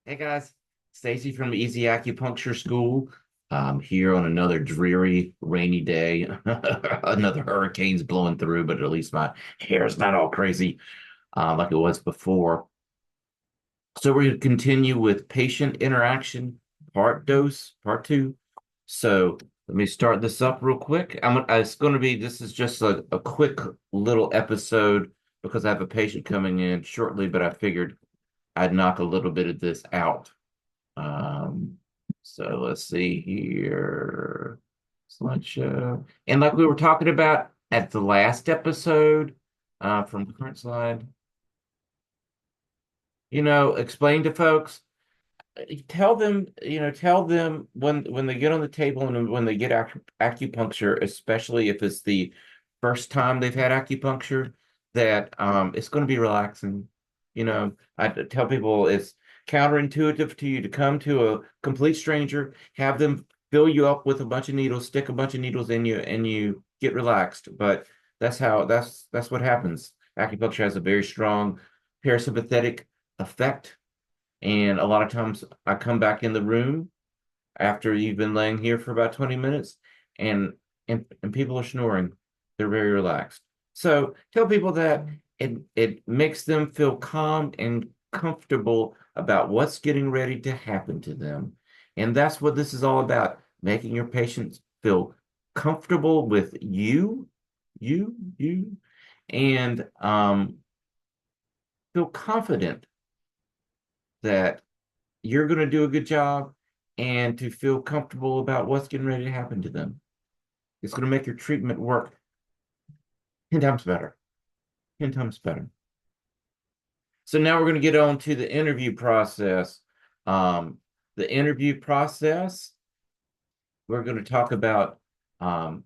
Hey guys, Stacy from Easy Acupuncture School. Here on another dreary, rainy day. Another hurricane's blowing through, but at least my hair is not all crazy like it was before. So we're going to continue with patient interaction, part two. So let me start this up real quick. It's going to be, this is just a quick little episode because I have a patient coming in shortly, but I figured I'd knock a little bit of this out. Um, so let's see here. Slideshow. And like we were talking about at the last episode, from the current slide, explain to folks, tell them when they get on the table and when they get acupuncture, especially if it's the first time they've had acupuncture, that it's going to be relaxing. I tell people it's counterintuitive to you to come to a complete stranger, have them fill you up with a bunch of needles, stick a bunch of needles in you, and you get relaxed. But that's what happens. Acupuncture has a very strong parasympathetic effect, and a lot of times I come back in the room after you've been laying here for about 20 minutes and and people are snoring. They're very relaxed. So tell people that it makes them feel calm and comfortable about what's getting ready to happen to them. And that's what this is all about, making your patients feel comfortable with you, and feel confident that you're going to do a good job and to feel comfortable about what's getting ready to happen to them. It's going to make your treatment work 10 times better, 10 times better. So now we're going to get on to the interview process. Um, the interview process, we're going to talk about um,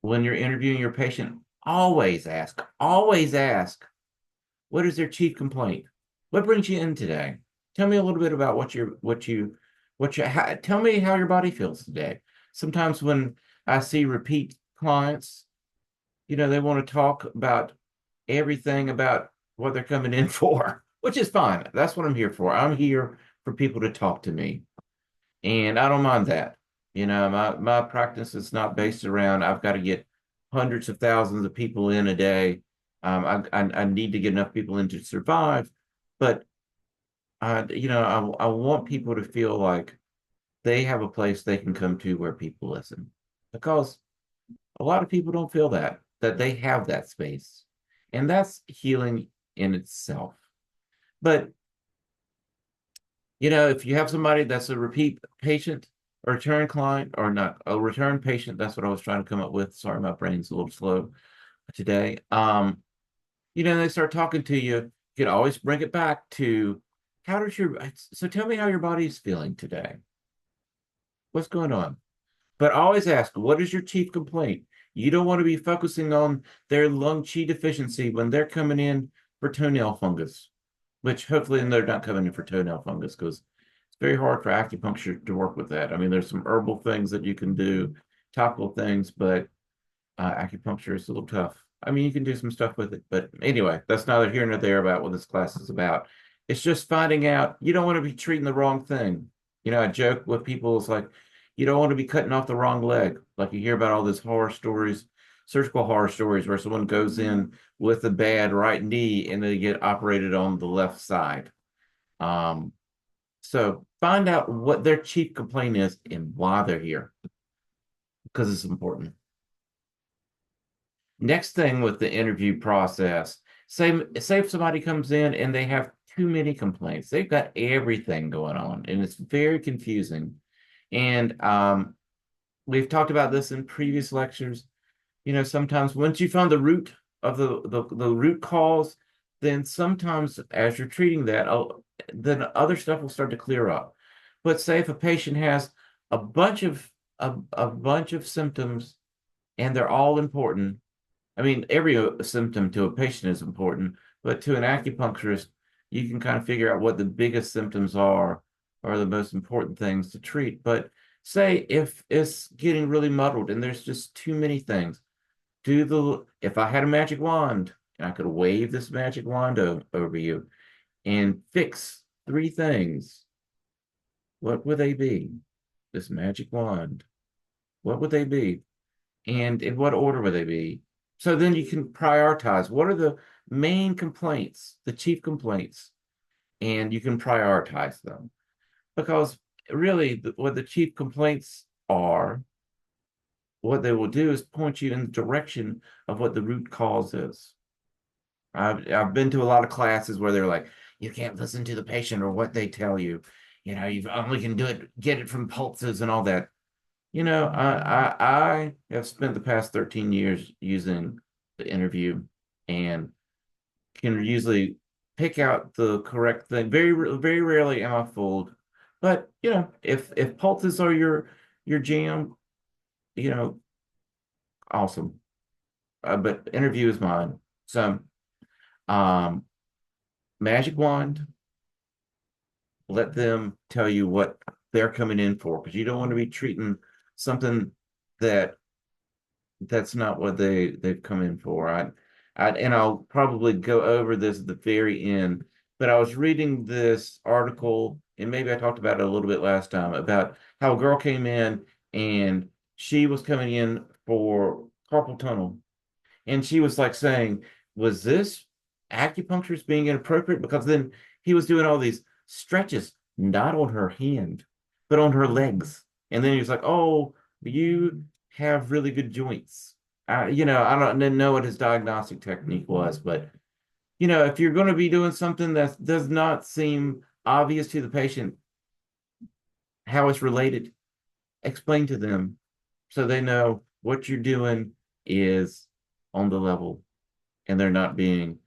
when you're interviewing your patient, always ask, what is their chief complaint? What brings you in today? Tell me a little bit about tell me how your body feels today. Sometimes when I see repeat clients, they want to talk about everything about what they're coming in for, which is fine. That's what I'm here for. I'm here for people to talk to me, and I don't mind that. My practice is not based around I've got to get hundreds of thousands of people in a day. I need to get enough people in to survive, but I want people to feel like they have a place they can come to where people listen, because a lot of people don't feel that they have that space, and that's healing in itself. But if you have somebody that's a repeat patient, a return client, or not a return patient, that's what I was trying to come up with. Sorry, my brain's a little slow today. They start talking to you. You can always bring it back to so tell me how your body's feeling today. What's going on? But always ask, what is your chief complaint? You don't want to be focusing on their lung qi deficiency when they're coming in for toenail fungus, which hopefully they're not coming in for toenail fungus, because it's very hard for acupuncture to work with that. I mean, there's some herbal things that you can do, topical things, but acupuncture is a little tough. I mean, you can do some stuff with it, but anyway, that's neither here nor there about what this class is about. It's just finding out you don't want to be treating the wrong thing. I joke with people, it's like you don't want to be cutting off the wrong leg. Like you hear about all these horror stories, surgical horror stories, where someone goes in with a bad right knee and they get operated on the left side. Um, so find out what their chief complaint is and why they're here, because it's important. Next thing with the interview process, say if somebody comes in and they have too many complaints, they've got everything going on, and it's very confusing. And we've talked about this in previous lectures. Sometimes once you find the root of the root cause, then sometimes as you're treating that, then other stuff will start to clear up. But say if a patient has a bunch of symptoms and they're all important. I mean, every symptom to a patient is important, but to an acupuncturist, you can kind of figure out what the biggest symptoms are or the most important things to treat. But say if it's getting really muddled and there's just too many things, if I had a magic wand and I could wave this magic wand over you and fix three things, what would they be? This magic wand, what would they be? And in what order would they be? So then you can prioritize what are the main complaints, the chief complaints, and you can prioritize them. Because really, what the chief complaints are, what they will do is point you in the direction of what the root cause is. I've been to a lot of classes where they're like, you can't listen to the patient or what they tell you. You know, you only can do it, get it from pulses and all that. You know, I have spent the past 13 years using the interview and can usually pick out the correct thing. Very rarely am I fooled, but you know, if pulses are your jam, you know, awesome. But interview is mine. So, um, magic wand, let them tell you what they're coming in for because you don't want to be treating something that that's not what they've come in for. And I'll probably go over this at the very end, but I was reading this article, and maybe I talked about it a little bit last time about how a girl came in and she was coming in for carpal tunnel, and she was like saying, "Was this acupuncturist being inappropriate?" Because then he was doing all these stretches, not on her hand, but on her legs, and then he was like, "Oh, you have really good joints." You know, didn't know what his diagnostic technique was, but you know, if you're going to be doing something that does not seem obvious to the patient how it's related, explain to them so they know what you're doing is on the level and they're not being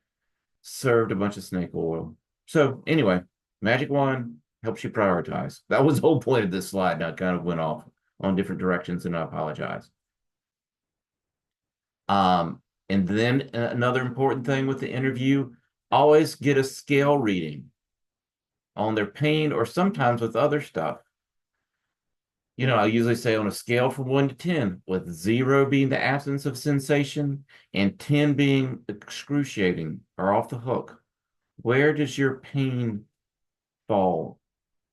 served a bunch of snake oil. So anyway, magic wand helps you prioritize. That was the whole point of this slide, and I kind of went off on different directions, and I apologize. And then another important thing with the interview, always get a scale reading on their pain or sometimes with other stuff. You know, I usually say on a scale from 1 to 10, with 0 being the absence of sensation and 10 being excruciating or off the hook. Where does your pain fall?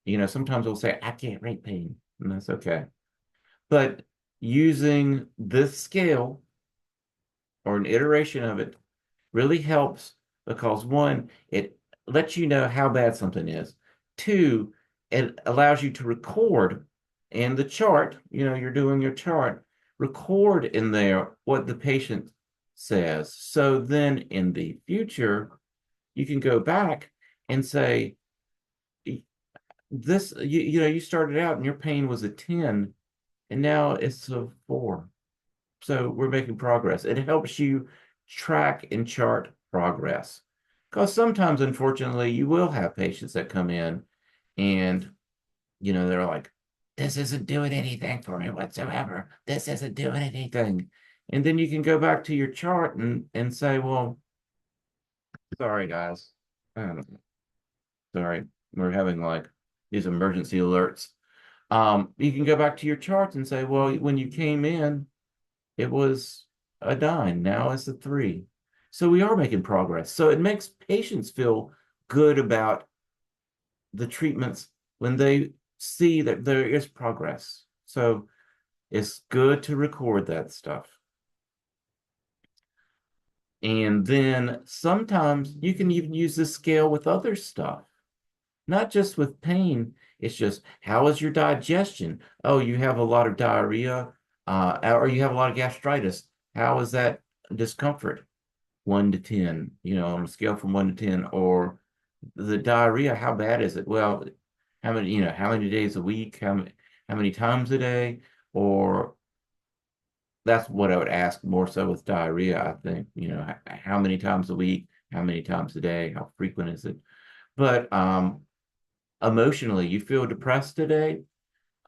You know, sometimes we'll say, I can't rate pain, and that's okay. But using this scale or an iteration of it really helps because one, it lets you know how bad something is. Two, it allows you to record in the chart, you know, you're doing your chart, record in there what the patient says. So then in the future, you can go back and say, this, you know, you started out and your pain was a 10 and now it's a 4. So we're making progress. It helps you track and chart progress. Because sometimes, unfortunately, you will have patients that come in and, you know, they're like, this isn't doing anything for me whatsoever. This isn't doing anything. And then you can go back to your chart and say, well, sorry, guys. Sorry. We're having like these emergency alerts. You can go back to your charts and say, well, when you came in, it was a 9. Now it's a 3. So we are making progress. So it makes patients feel good about the treatments when they see that there is progress. So it's good to record that stuff. And then sometimes you can even use this scale with other stuff, not just with pain. It's just how is your digestion? Oh, you have a lot of diarrhea, or you have a lot of gastritis. How is that discomfort? 1 to 10, you know, on a scale from 1 to 10, or the diarrhea, how bad is it? Well, how many, you know, how many days a week, how many times a day, or that's what I would ask more so with diarrhea, I think, you know, how many times a week, how many times a day, how frequent is it? But emotionally, you feel depressed today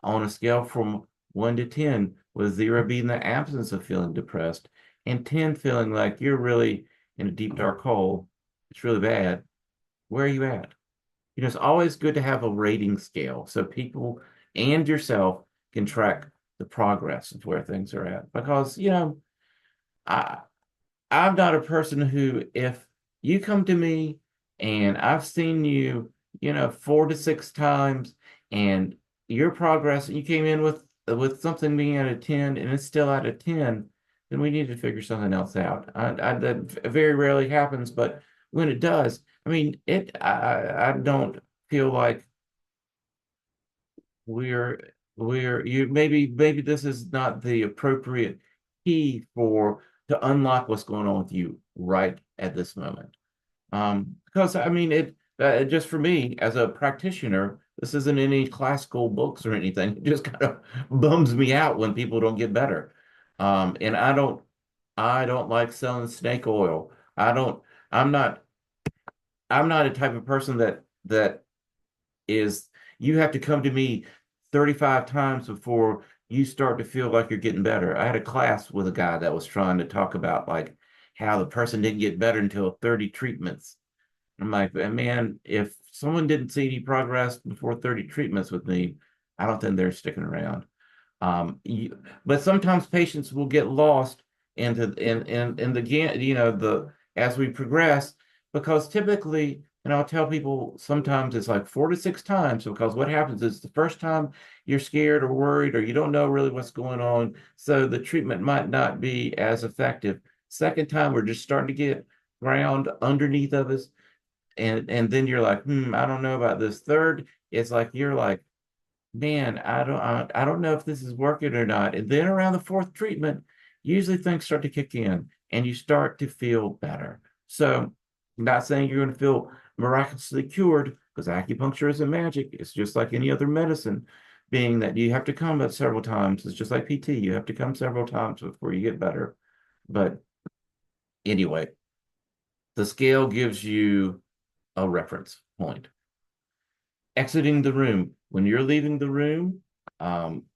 on a scale from 1 to 10, with 0 being the absence of feeling depressed and 10 feeling like you're really in a deep, dark hole. It's really bad. Where are you at? You know, it's always good to have a rating scale so people and yourself can track the progress of where things are at. Because, you know, I I'm not a person who, if you come to me and I've seen you 4 to 6 times, and your progress, you came in with something being at a 10 and it's still at a 10, then we need to figure something else out. That very rarely happens, but when it does, I mean, I don't feel like we're you maybe this is not the appropriate key for to unlock what's going on with you right at this moment. Because I mean, it just for me as a practitioner, this isn't any classical books or anything. It just kind of bums me out when people don't get better. And I don't like selling snake oil. I don't, I'm not, I'm not a type of person that is, you have to come to me 35 times before you start to feel like you're getting better. I had a class with a guy that was trying to talk about like how the person didn't get better until 30 treatments. I'm like, man, if someone didn't see any progress before 30 treatments with me, I don't think they're sticking around. But sometimes patients will get lost into in the the as we progress, because typically, and I'll tell people sometimes it's like 4 to 6 times, because what happens is the first time you're scared or worried or you don't know really what's going on, so the treatment might not be as effective. Second time, we're just starting to get ground underneath of us, and then you're like, I don't know about this. Third, it's like you're like, man, I don't know if this is working or not. And then around the fourth treatment, usually things start to kick in and you start to feel better. So I'm not saying you're going to feel miraculously cured, because acupuncture isn't magic. It's just like any other medicine, being that you have to come up several times. It's just like PT. You have to come several times before you get better. But anyway, the scale gives you a reference point. Exiting the room. When you're leaving the room,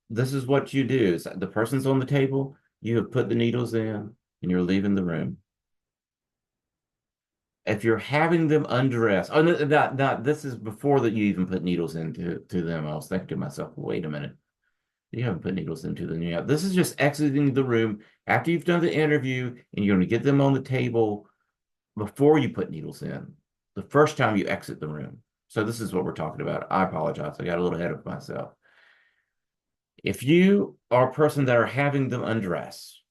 this is what you do. Is the person's on the table, you have put the needles in, and you're leaving the room. If you're having them undress, oh, no, not this is before that you even put needles into to them. I was thinking to myself, wait a minute, you haven't put needles into them yet. This is just exiting the room after you've done the interview, and you're going to get them on the table before you put needles in. The first time you exit the room. So this is what we're talking about. I apologize. I got a little ahead of myself. If you are a person that are having them undress,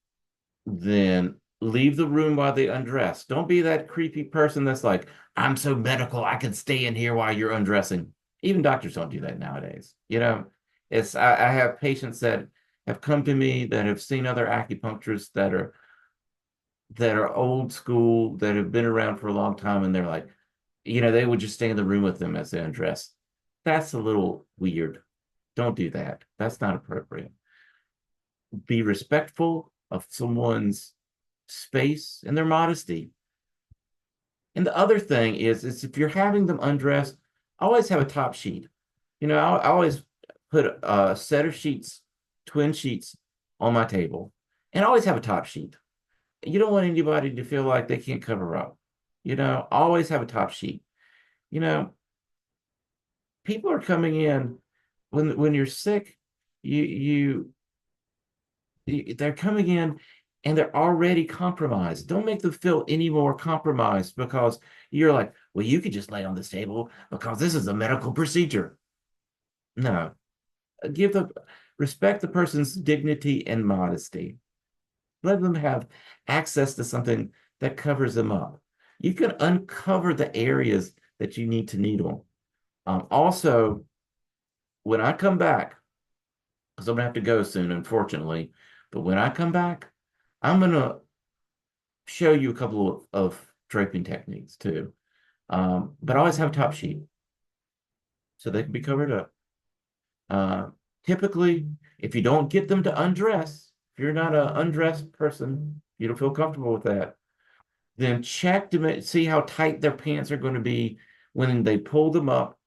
then leave the room while they undress. Don't be that creepy person that's like, I'm so medical, I can stay in here while you're undressing. Even doctors don't do that nowadays. I have patients that have come to me that have seen other acupuncturists that are old school, that have been around for a long time, and they're like, they would just stay in the room with them as they undress. That's a little weird. Don't do that. That's not appropriate. Be respectful of someone's space and their modesty. And the other thing is if you're having them undress, always have a top sheet. I always put a set of sheets, twin sheets on my table, and always have a top sheet. You don't want anybody to feel like they can't cover up. Always have a top sheet. You know, People are coming in when you're sick, you you they're coming in and they're already compromised. Don't make them feel any more compromised because you're like, well, you could just lay on this table because this is a medical procedure. No, give the respect the person's dignity and modesty. Let them have access to something that covers them up. You can uncover the areas that you need to needle. Also, when I come back, because I'm gonna have to go soon, unfortunately, but when I come back, I'm gonna show you a couple of draping techniques too. But I always have a top sheet so they can be covered up. Uh, Typically, if you don't get them to undress, if you're not an undressed person, you don't feel comfortable with that, then check to see how tight their pants are going to be when they pull them up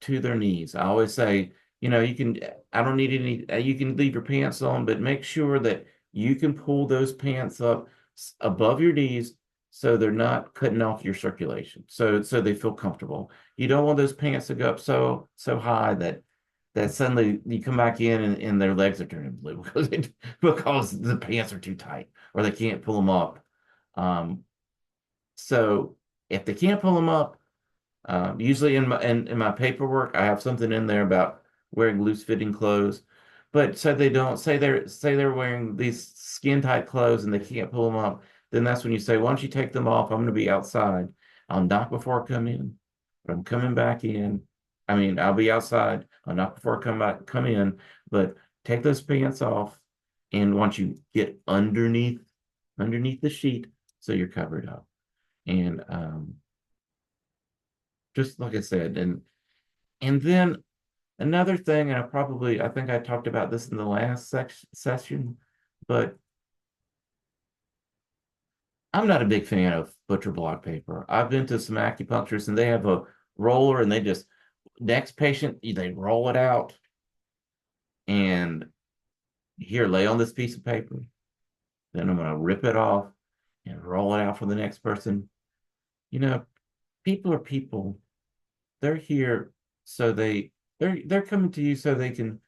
to their knees. I always say, I don't need any, you can leave your pants on, but make sure that you can pull those pants up above your knees so they're not cutting off your circulation. So they feel comfortable. You don't want those pants to go up so high that suddenly you come back in and their legs are turning blue because the pants are too tight or they can't pull them up. Um, so if they can't pull them up, Usually in my paperwork, I have something in there about wearing loose fitting clothes, but say they don't say they're wearing these skin tight clothes and they can't pull them up. Then that's when you say, "Why don't you take them off? I'm going to be outside. I'll knock before I come in, but I'm coming back in. I mean, I'll be outside. I'll knock before I come in, but take those pants off, and once you get underneath the sheet, so you're covered up." And just like I said, and then another thing, and I think I talked about this in the last session, but I'm not a big fan of butcher block paper. I've been to some acupuncturists and they have a roller and they just, next patient, they roll it out and here, lay on this piece of paper. Then I'm going to rip it off and roll it out for the next person. You know, people are people. They're here so they're coming to you so they can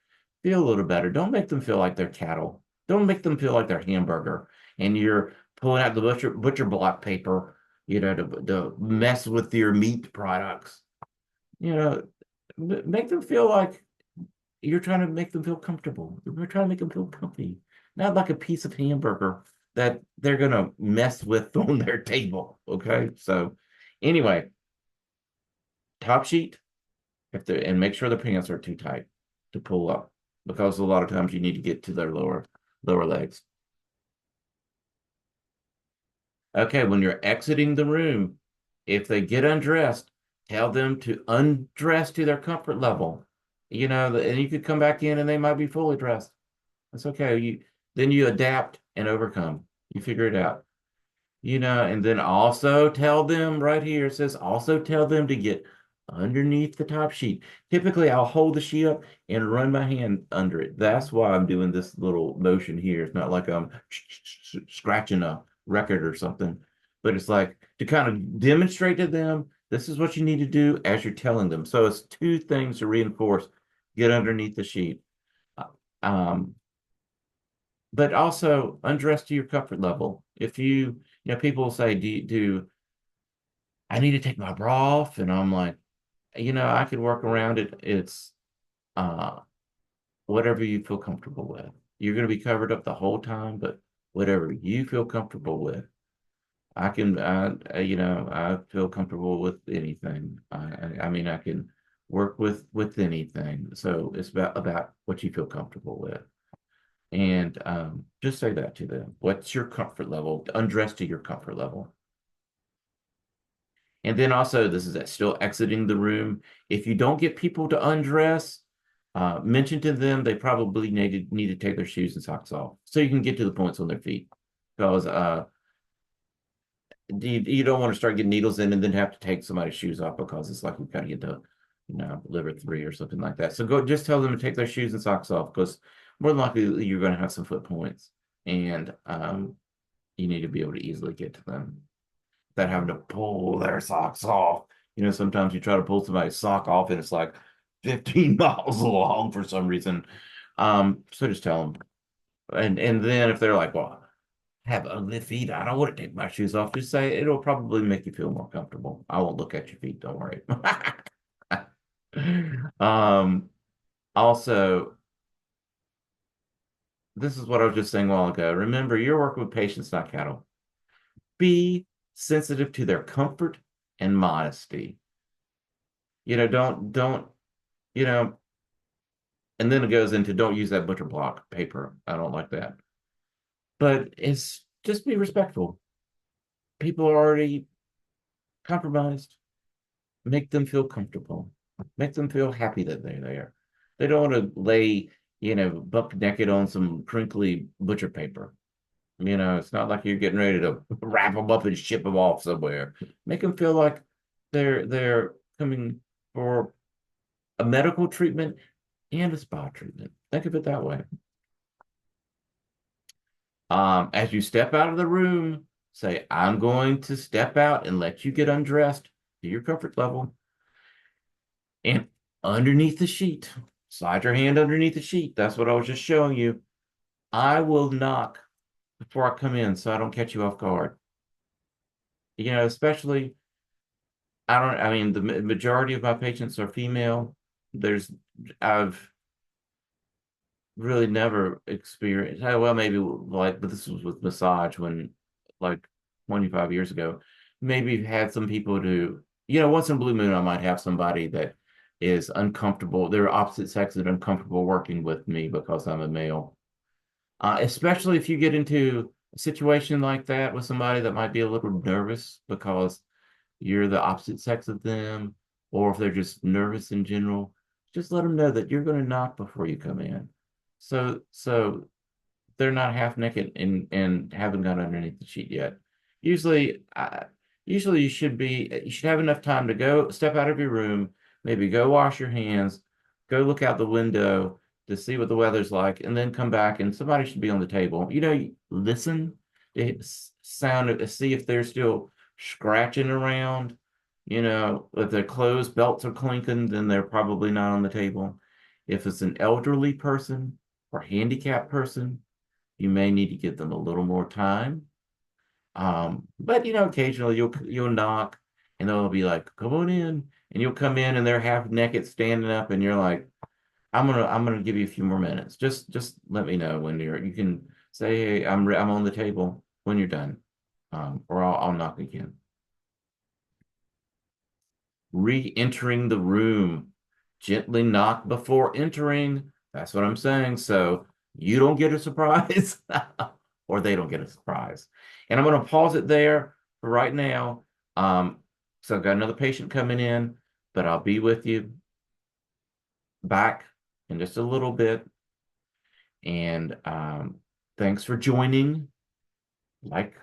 feel a little better. Don't make them feel like they're cattle. Don't make them feel like they're hamburger and you're pulling out the butcher block paper, to mess with your meat products. You know, make them feel like you're trying to make them feel comfortable. You're trying to make them feel comfy, not like a piece of hamburger that they're gonna mess with on their table. Okay, so anyway, top sheet if they and make sure the pants are too tight to pull up because a lot of times you need to get to their lower legs. Okay, when you're exiting the room, if they get undressed, tell them to undress to their comfort level. And you could come back in and they might be fully dressed. That's okay. Then you adapt and overcome. You figure it out. And then also tell them right here, it says also tell them to get underneath the top sheet. Typically, I'll hold the sheet up and run my hand under it. That's why I'm doing this little motion here. It's not like I'm scratching a record or something, but it's like to kind of demonstrate to them this is what you need to do as you're telling them. So it's two things to reinforce. Get underneath the sheet. Uh, Um, but also undress to your comfort level. If people say, do I need to take my bra off? And I'm like, I could work around it. It's uh, whatever you feel comfortable with. You're going to be covered up the whole time, but whatever you feel comfortable with. I feel comfortable with anything. I mean, I can work with anything. So it's about what you feel comfortable with. And just say that to them. What's your comfort level? Undress to your comfort level. And then also, this is still exiting the room. If you don't get people to undress, mention to them they probably need to take their shoes and socks off so you can get to the points on their feet. Because you don't want to start getting needles in and then have to take somebody's shoes off because it's like we've got to get to, liver 3 or something like that. So just tell them to take their shoes and socks off because more than likely you're going to have some foot points and you need to be able to easily get to them without having to pull their socks off. Sometimes you try to pull somebody's sock off and it's like 15 miles long for some reason. So just tell them. And then if they're like, well, I have ugly feet, I don't want to take my shoes off, just say it'll probably make you feel more comfortable. I won't look at your feet, don't worry. um, Also, this is what I was just saying a while ago. Remember, you're working with patients, not cattle. Be sensitive to their comfort and modesty. Don't, you know, and then it goes into don't use that butcher block paper. I don't like that. But it's just be respectful. People are already compromised. Make them feel comfortable. Make them feel happy that they're there. They don't want to lay, buck naked on some crinkly butcher paper. It's not like you're getting ready to wrap them up and ship them off somewhere. Make them feel like they're coming for a medical treatment and a spa treatment. Think of it that way. As you step out of the room, say, I'm going to step out and let you get undressed to your comfort level. And underneath the sheet, slide your hand underneath the sheet. That's what I was just showing you. I will knock before I come in so I don't catch you off guard. Especially I mean, the majority of my patients are female. There's, I've really never experienced, well, maybe like, but this was with massage when, like, 25 years ago. Maybe had some people who, once in a blue moon, I might have somebody that is uncomfortable. They're opposite sex and uncomfortable working with me because I'm a male. Especially if you get into a situation like that with somebody that might be a little nervous because you're the opposite sex of them, or if they're just nervous in general, just let them know that you're going to knock before you come in. So they're not half naked and haven't got underneath the sheet yet. Usually, usually you should have enough time to go step out of your room, maybe go wash your hands, go look out the window to see what the weather's like, and then come back and somebody should be on the table. Listen to sound, see if they're still scratching around. If their clothes belts are clinking, then they're probably not on the table. If it's an elderly person or handicapped person, you may need to give them a little more time. But occasionally you'll knock and they'll be like, "Come on in," and you'll come in and they're half naked standing up, and you're like, "I'm gonna give you a few more minutes. Just let me know when you can say, hey, I'm on the table when you're done, or I'll knock again." Re-entering the room. Gently knock before entering. That's what I'm saying. So you don't get a surprise, or they don't get a surprise. And I'm going to pause it there for right now. Um, so I've got another patient coming in, but I'll be with you back in just a little bit. And thanks for joining. Like,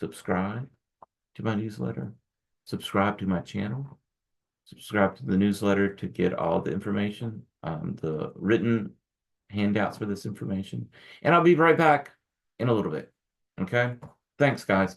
subscribe to my newsletter, subscribe to my channel. Subscribe to the newsletter to get all the information, the written handouts for this information. And I'll be right back in a little bit. Okay? Thanks, guys.